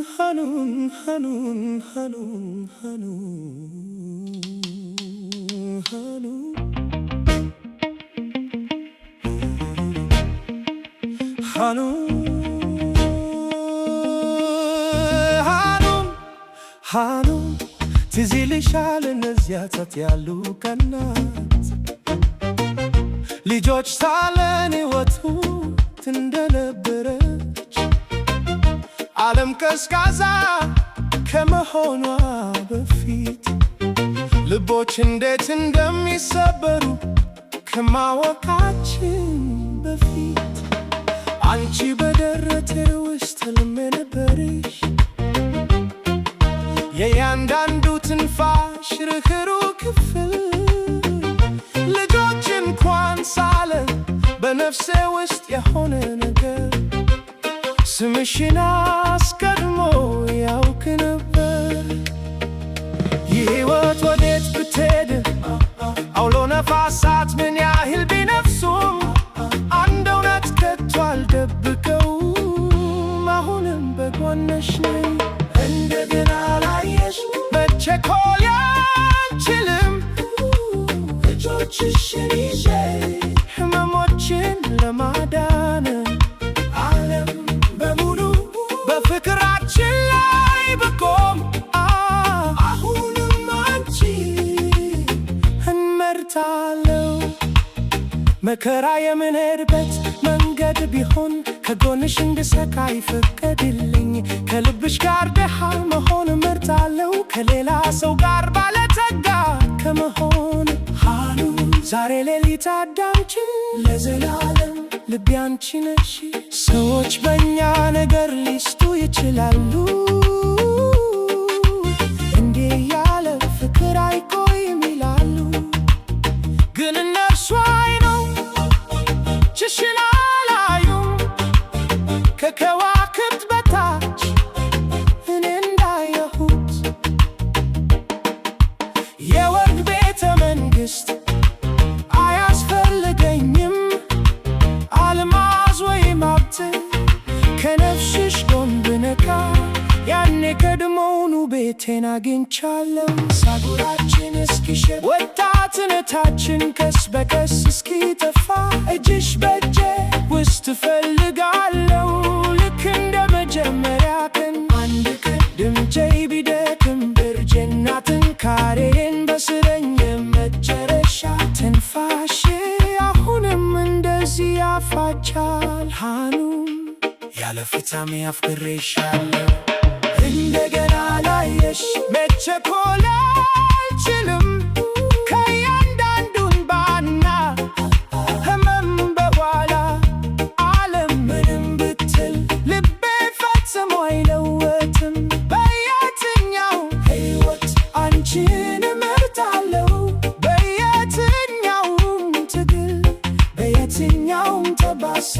Hanun, Hanun, Hanun, Hanun, Hanun, Hanun, Hanun, Hanun ትዝ ይልሻል እነዚያ ጸጥ ያሉ ቀናት ልጆች ሳለን ሕይወት እንደነበረች ዓለም ቀዝቃዛ ከመሆኗ በፊት ልቦች እንዴት እንደሚሰበሩ ከማወቃችን በፊት አንቺ በደረቴ ውስጥ ሕልሜ ነበርሽ የእያንዳንዱ ትንፋሽ ርኅሩህ ክፍል ልጆች እንኳን ሳለን በነፍሴ ውስጥ የሆነ ነገር ስምሽን አስቀድሞ ያውቅ ነበር። ይህ ሕይወት ወዴት ብትሄድ አውሎ ነፋሳት ምን ያህል ቢነፍሱም አንድ እውነት ከቶ አልደብቀውም አሁንም በጎንሽ ነኝ። እንደገና ላየሽ መቸኮል አልችልም እጆችሽን ይዤ ሕመሞችን ለማዳን ዓለም በሙሉ በፍቅራችን ላይ ብቆም አሁንም አንቺ እመርጣለሁ። መከራ የምንሄድበት መንገድ ቢሆን ከጎንሽ እንድሰቃ ይፈቀድልኝ። ከልብሽ ጋር ደሃ መሆን እመርጣለሁ ከሌላ ሰው ጋር ባለጠጋ ከመሆን። ሃኑን ዛሬ ሌሊት አዳምጪኝ ለዘላለም ልቤ አንቺ ነሽ። ሰዎች በእኛ ነገር ሊስቱ ይችላሉ እንዲህ ያለ ፍቅር አይቆይም ይላሉ፣ ግን እነርሱ አይኖችሽን አላዩም ከከዋክብት በታች እኔ እንዳየሁት የወርቅ ቤተ መንግሥት አያስፈልገኝም አልማዝ ወይም ሀብት ከነፍስሽ ጎን ብነካ ያኔ ቀድሞውኑ ቤቴን አግኝቻለሁ። ፀጉራችን እስኪሸት ወጣትነታችን ቀስ በቀስ እስኪጠፋ እጅሽ በእጄ ውስጥ እፈልጋለሁ ልክ እንደ መጀመሪያ ቀን። አንድ ቀን ድምፄ ቢደክም እርጄና ጥንካሬን በስረኝ መጨረሻ ትንፋሽ አሁንም እንደዚህ ያፋቻል። ሃኑን ያለ ፍጻሜ አፍቅሬሻለሁ። እንደገና ላየሽ መቸኮል አልችልም ከእያንዳንዱ እንባና ሕመም በኋላ ዓለም ምንም ብትል ልቤ ፈጽሞ አይለወጥም። በየትኛው ሕይወት አንቺን እመርጣለሁ፣ በየትኛውም ትግል በየትኛውም ጠባሳ